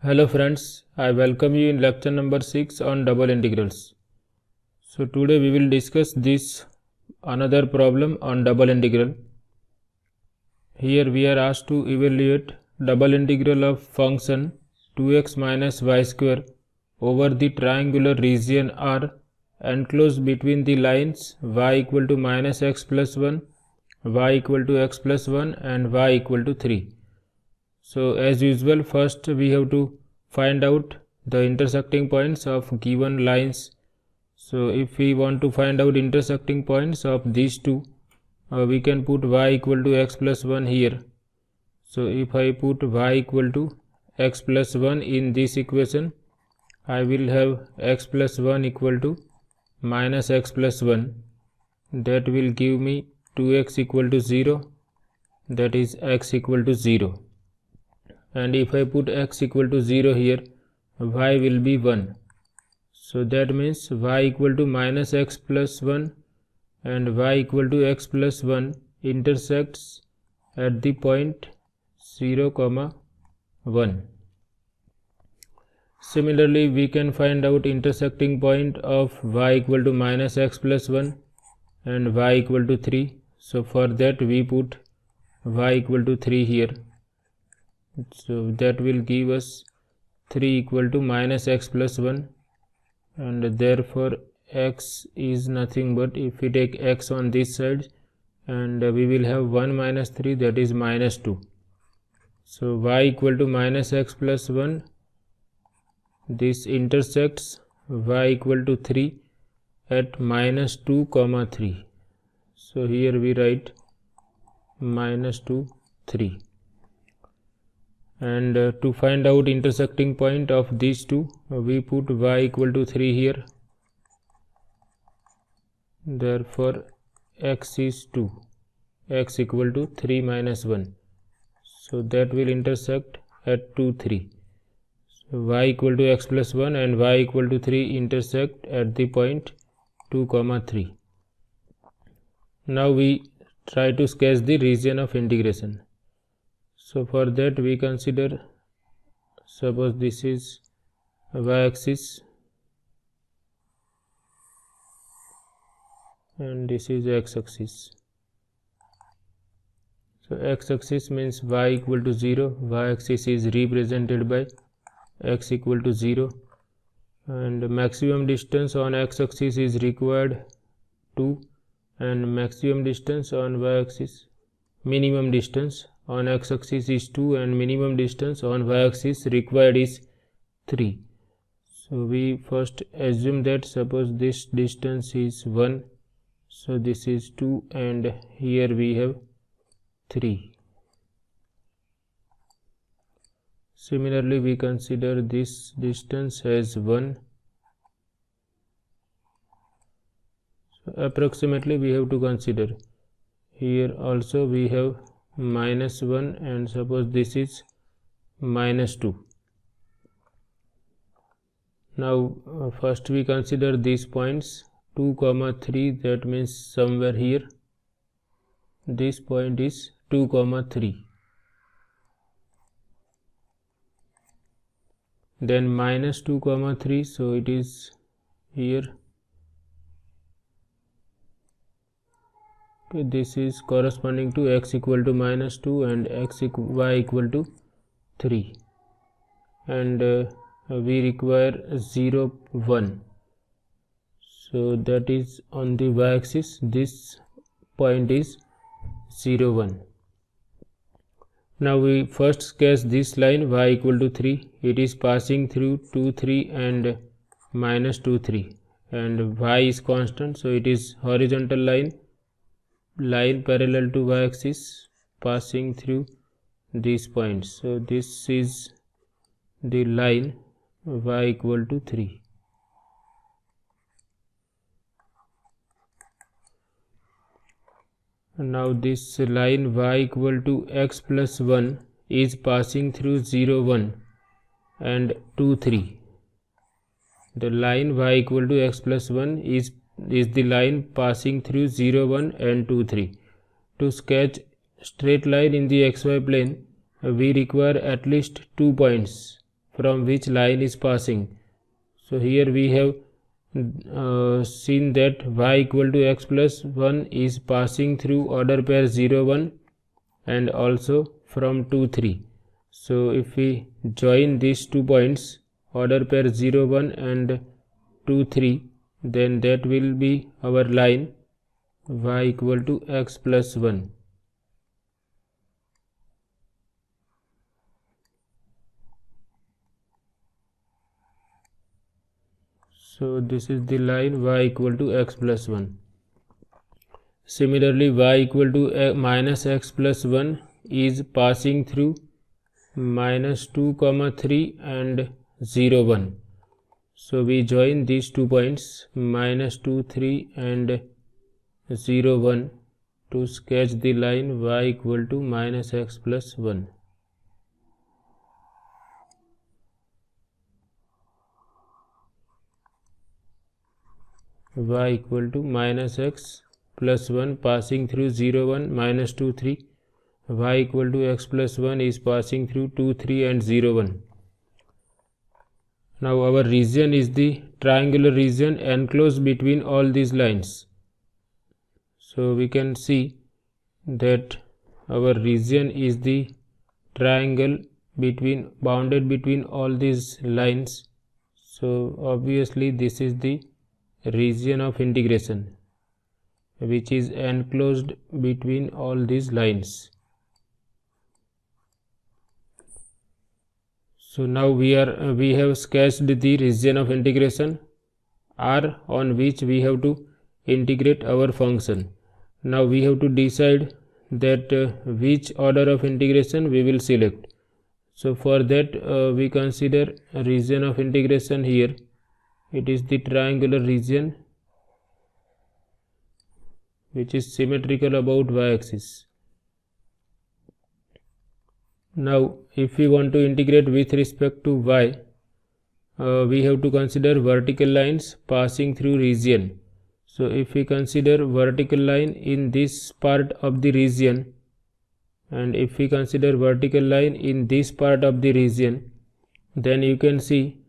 Hello friends, I welcome you in lecture number 6 on double integrals. So today we will discuss this another problem on double integral. Here we are asked to evaluate double integral of function 2x minus y square over the triangular region R enclosed between the lines y equal to minus x plus 1, y equal to x plus 1 and y equal to 3. So as usual, first we have to find out the intersecting points of given lines. So if we want to find out intersecting points of these two, we can put y equal to x plus 1 here. So if I put y equal to x plus 1 in this equation, I will have x plus 1 equal to minus x plus 1. That will give me 2x equal to 0, that is x equal to 0. And if I put x equal to 0 here, y will be 1. So that means y equal to minus x plus 1 and y equal to x plus 1 intersects at the point 0, 1. Similarly, we can find out intersecting point of y equal to minus x plus 1 and y equal to 3. So for that we put y equal to 3 here. So that will give us 3 equal to minus x plus 1, and therefore x is nothing but, if we take x on this side, and we will have 1 minus 3, that is minus 2. So y equal to minus x plus 1, this intersects y equal to 3 at minus 2, 3. So here we write minus 2, 3. And to find out intersecting point of these two, we put y equal to 3 here. Therefore x is 2, x equal to 3 minus 1. So that will intersect at 2, 3. So y equal to x plus 1 and y equal to 3 intersect at the point 2, 3. Now we try to sketch the region of integration. So for that we consider, suppose this is y-axis and this is x-axis. So x-axis means y equal to 0, y-axis is represented by x equal to 0, and maximum distance on x-axis is required 2, and maximum distance on y-axis, minimum distance on x-axis is 2 and minimum distance on y-axis required is 3. So we first assume that, suppose this distance is 1, so this is 2 and here we have 3. Similarly, we consider this distance as 1. So approximately we have to consider, here also we have minus 1 and suppose this is minus 2. Now first we consider these points 2, 3, that means somewhere here. This point is 2, 3. Then minus 2, 3, so it is here. Okay, this is corresponding to x equal to minus 2 and y equal to 3, and we require 0, 1. So that is on the y-axis, this point is 0, 1. Now we first sketch this line y equal to 3. It is passing through 2, 3 and minus 2, 3, and y is constant, so it is horizontal line parallel to y-axis passing through these points. So this is the line y equal to 3. Now this line y equal to x plus 1 is passing through 0, 1 and 2, 3. The line y equal to x plus 1 is the line passing through 0, 1 and 2, 3. To sketch straight line in the xy plane, we require at least 2 points from which line is passing. So here we have seen that y equal to x plus 1 is passing through order pair 0 1 and also from 2 3. So if we join these 2 points, order pair 0 1 and 2 3, then that will be our line y equal to x plus 1. So this is the line y equal to x plus 1. Similarly, y equal to minus x plus 1 is passing through minus 2 comma 3 and 0 1. So we join these 2 points minus 2 3 and 0 1 to sketch the line y equal to minus x plus 1. Y equal to minus x plus 1 passing through 0 1 minus 2 3. Y equal to x plus 1 is passing through 2 3 and 0 1. Now our region is the triangular region enclosed between all these lines. So we can see that our region is the triangle bounded between all these lines. So obviously this is the region of integration which is enclosed between all these lines. So now we have sketched the region of integration R on which we have to integrate our function. Now we have to decide that which order of integration we will select. So for that we consider a region of integration here. It is the triangular region which is symmetrical about y-axis. Now if we want to integrate with respect to y, we have to consider vertical lines passing through region. So if we consider vertical line in this part of the region, and if we consider vertical line in this part of the region, then you can see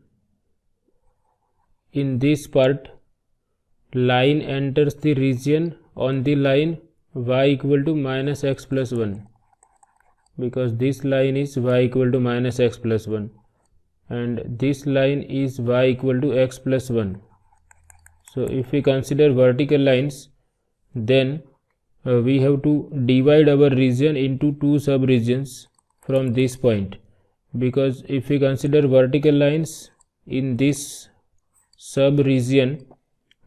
in this part line enters the region on the line y equal to minus x plus 1, because this line is y equal to minus x plus 1 and this line is y equal to x plus 1. So if we consider vertical lines, then we have to divide our region into 2 sub-regions from this point, because if we consider vertical lines in this sub-region,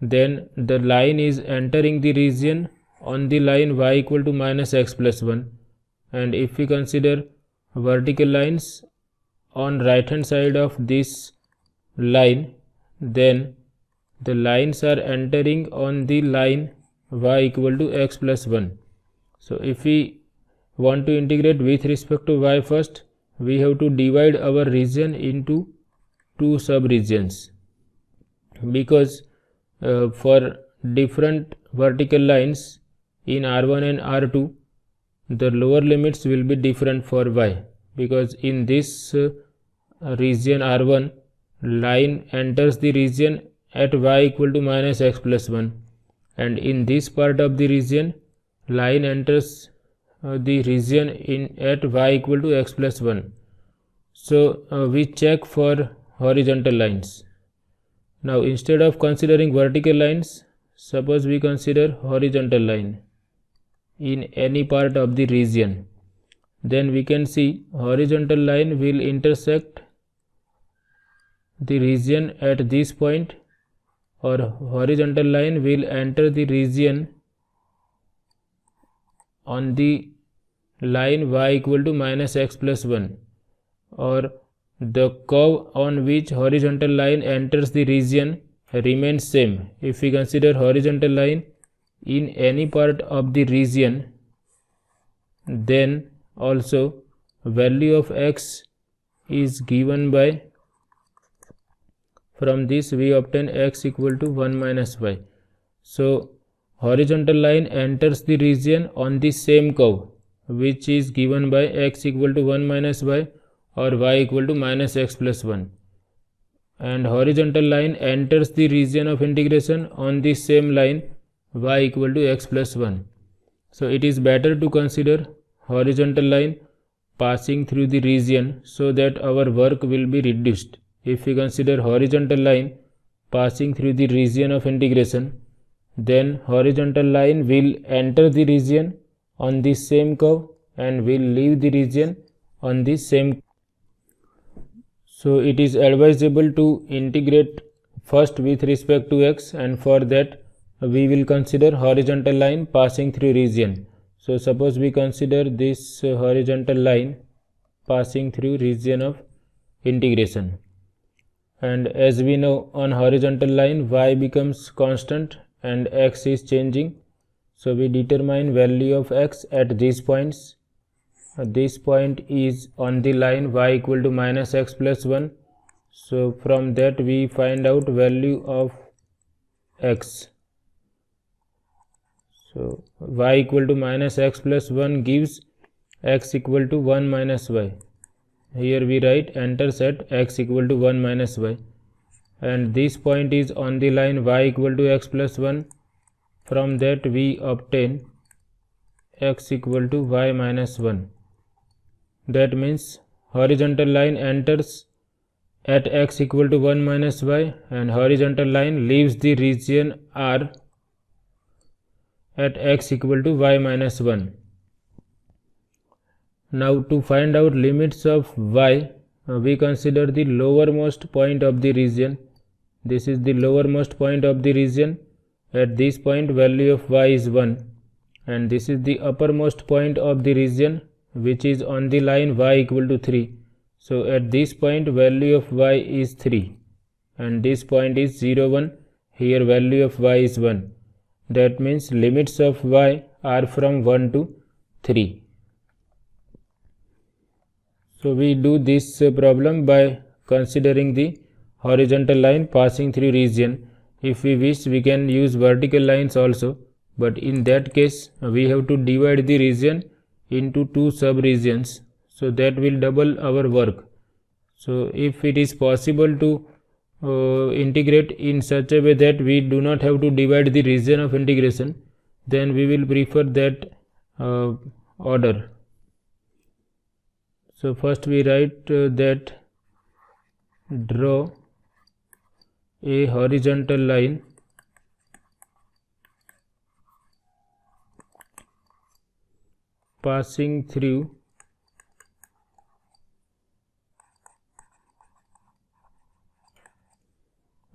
then the line is entering the region on the line y equal to minus x plus 1, and if we consider vertical lines on right hand side of this line, then the lines are entering on the line y equal to x plus 1. So if we want to integrate with respect to y first, we have to divide our region into 2 sub-regions, because for different vertical lines in R1 and R2, the lower limits will be different for y, because in this region R1, line enters the region at y equal to minus x plus 1, and in this part of the region, line enters the region at y equal to x plus 1. So we check for horizontal lines. Now instead of considering vertical lines, suppose we consider horizontal line in any part of the region, then we can see horizontal line will intersect the region at this point, or horizontal line will enter the region on the line y equal to minus x plus 1, or the curve on which horizontal line enters the region remains same. If we consider horizontal line in any part of the region, then also value of x is given by, from this we obtain x equal to 1 minus y. So horizontal line enters the region on the same curve which is given by x equal to 1 minus y, or y equal to minus x plus 1, and horizontal line enters the region of integration on the same line y equal to x plus 1. So it is better to consider horizontal line passing through the region so that our work will be reduced. If we consider horizontal line passing through the region of integration, then horizontal line will enter the region on the same curve and will leave the region on the same. So it is advisable to integrate first with respect to x, and for that we will consider horizontal line passing through region. So suppose we consider this horizontal line passing through region of integration, and as we know, on horizontal line y becomes constant and x is changing. So we determine value of x at these points. This point is on the line y equal to minus x plus 1. So from that we find out value of x. So y equal to minus x plus 1 gives x equal to 1 minus y. Here we write enters at x equal to 1 minus y, and this point is on the line y equal to x plus 1. From that we obtain x equal to y minus 1. That means horizontal line enters at x equal to 1 minus y, and horizontal line leaves the region R at x equal to y minus 1. Now to find out limits of y, we consider the lowermost point of the region. This is the lowermost point of the region. At this point value of y is 1, and this is the uppermost point of the region, which is on the line y equal to 3. So at this point value of y is 3, and this point is 0, 1. Here value of y is 1. That means limits of y are from 1 to 3. So we do this problem by considering the horizontal line passing through region. If we wish, we can use vertical lines also, but in that case we have to divide the region into two sub-regions, so that will double our work. So if it is possible to integrate in such a way that we do not have to divide the region of integration, then we will prefer that order. So first we write that draw a horizontal line passing through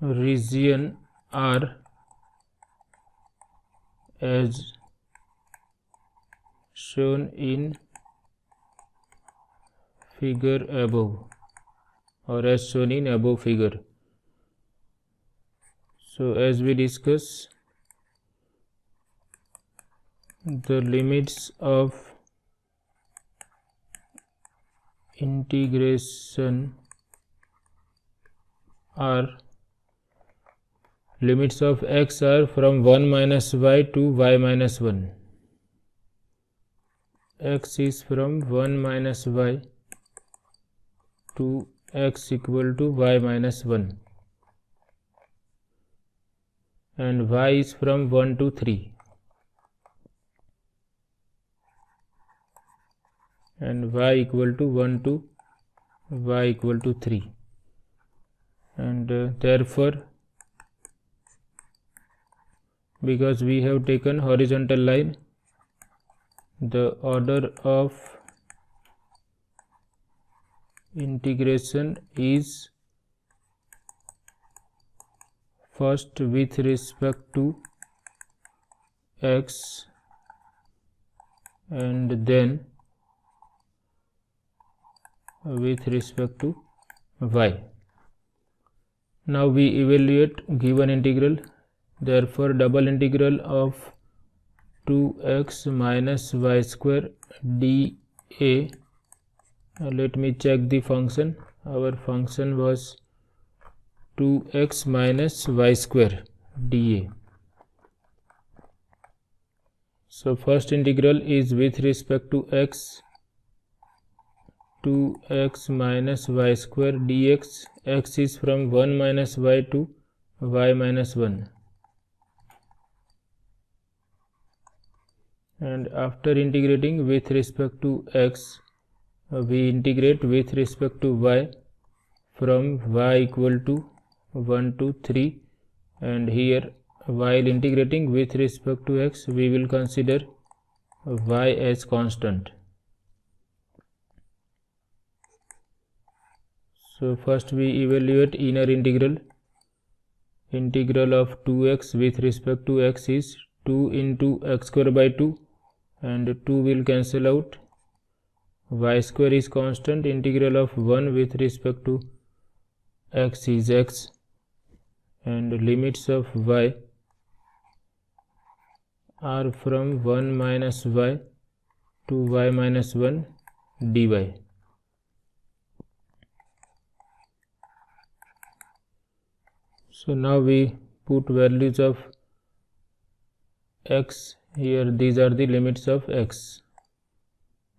region R as shown in figure above, or as shown in above figure. So as we discuss, the limits of integration are, limits of x are from 1 minus y to y minus 1. X is from 1 minus y to x equal to y minus 1, and y is from 1 to 3, and y equal to 1 to y equal to 3, and therefore because we have taken horizontal line, the order of integration is first with respect to x and then with respect to y. Now we evaluate given integral. Therefore double integral of 2x minus y square dA. Let me check the function. Our function was 2x minus y square dA. So first integral is with respect to x, 2x minus y square dx. X is from 1 minus y to y minus 1. And after integrating with respect to x, we integrate with respect to y from y equal to 1 to 3, and here while integrating with respect to x we will consider y as constant. So first we evaluate inner integral. Integral of 2x with respect to x is 2 into x square by 2, and 2 will cancel out. Y square is constant. Integral of 1 with respect to x is x, and limits of y are from 1 minus y to y minus 1 dy. So now we put values of x here. These are the limits of x.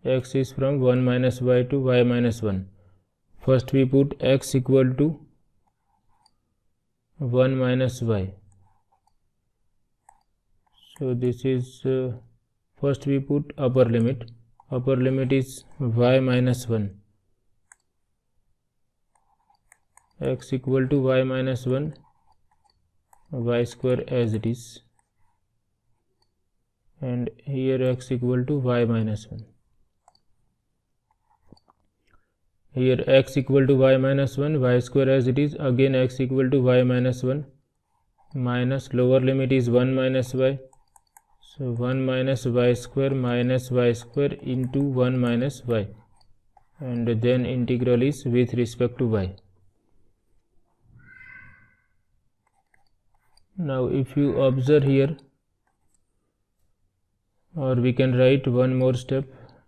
X is from 1 minus y to y minus 1. First we put x equal to 1 minus y. So this is first we put upper limit. Upper limit is y minus 1. X equal to y minus 1, y square as it is, and here x equal to y minus 1. Here x equal to y minus 1, y square as it is, again x equal to y minus 1, minus lower limit is 1 minus y. So 1 minus y square into 1 minus y, and then integral is with respect to y. Now if you observe here, or we can write one more step,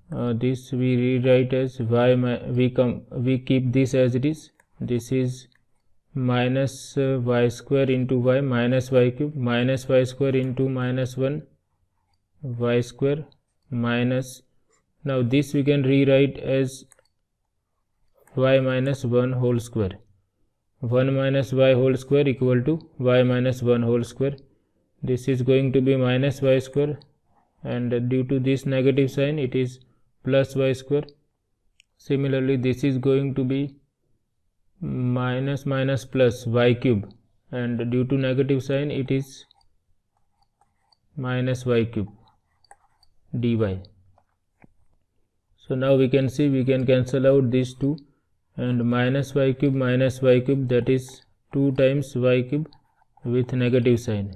this we rewrite as y, we keep this as it is. This is minus y square into y minus y cube, minus y square into minus 1 y square minus, now this we can rewrite as y minus 1 whole square. 1 minus y whole square equal to y minus 1 whole square. This is going to be minus y square, and due to this negative sign it is plus y square. Similarly this is going to be minus minus plus y cube, and due to negative sign it is minus y cube dy. So now we can see we can cancel out these two, and minus y cube, that is 2 times y cube with negative sign.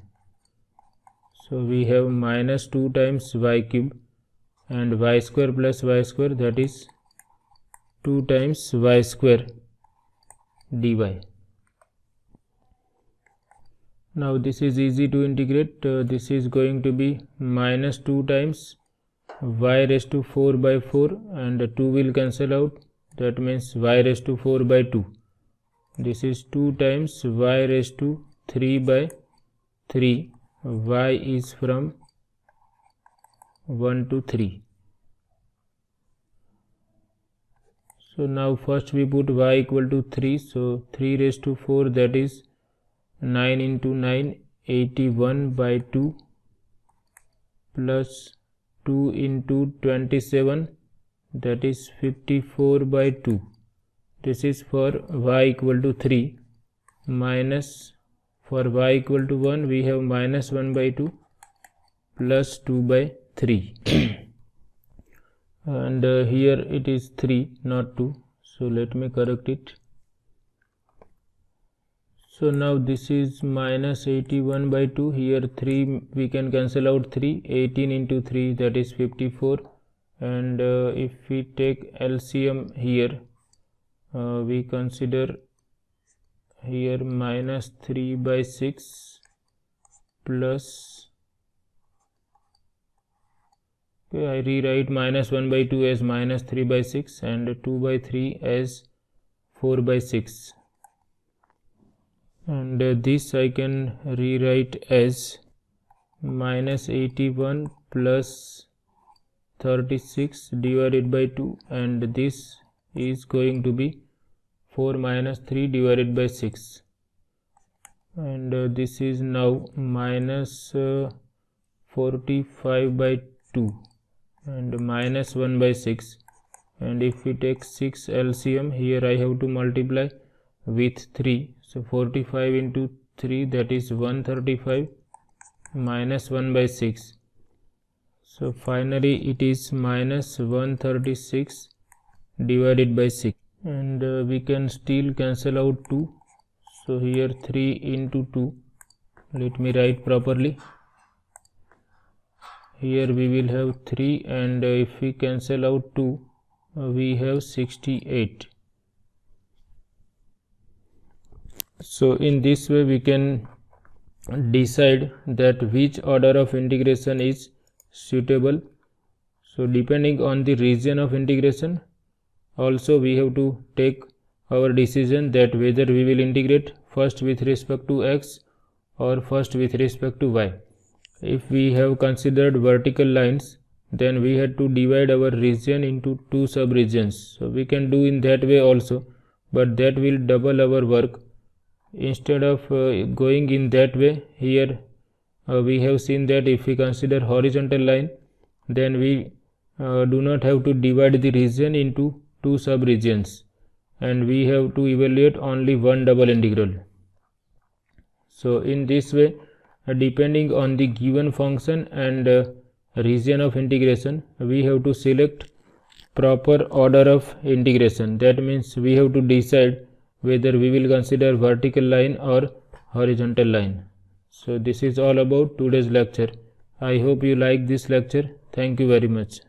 So we have minus 2 times y cube, and y square plus y square, that is 2 times y square dy. Now this is easy to integrate. This is going to be minus 2 times y raised to 4 by 4, and 2 will cancel out, that means y raised to 4 by 2. This is 2 times y raised to 3 by 3. Y is from 1 to 3. So now first we put y equal to 3. So 3 raised to 4, that is 9 into 9, 81 by 2, plus 2 into 27, that is 54 by 2. This is for y equal to 3, minus for y equal to 1 we have minus 1 by 2 plus 2 by 3 and here it is 3 not 2, so let me correct it. So now this is minus 81 by 2, here 3 we can cancel out 3, 18 into 3, that is 54, and if we take LCM here, we consider here minus 3 by 6 plus, okay, I rewrite minus 1 by 2 as minus 3 by 6 and 2 by 3 as 4 by 6, and this I can rewrite as minus 81 plus 36 divided by 2, and this is going to be 4 minus 3 divided by 6, and this is now minus 45 by 2 and minus 1 by 6, and if we take 6 LCM, here I have to multiply with 3, so 45 into 3, that is 135 minus 1 by 6, so finally it is minus 136 divided by 6, and we can still cancel out 2, so here 3 into 2, let me write properly. Here we will have 3, and if we cancel out 2, we have 68. So in this way we can decide that which order of integration is suitable. So depending on the region of integration, also we have to take our decision that whether we will integrate first with respect to x or first with respect to y. If we have considered vertical lines, then we had to divide our region into 2 sub-regions. So we can do in that way also, but that will double our work. Instead of going in that way, here we have seen that if we consider horizontal line, then we do not have to divide the region into 2 sub-regions, and we have to evaluate only one double integral. So in this way, depending on the given function and region of integration, we have to select proper order of integration. That means we have to decide whether we will consider vertical line or horizontal line. So this is all about today's lecture. I hope you like this lecture. Thank you very much.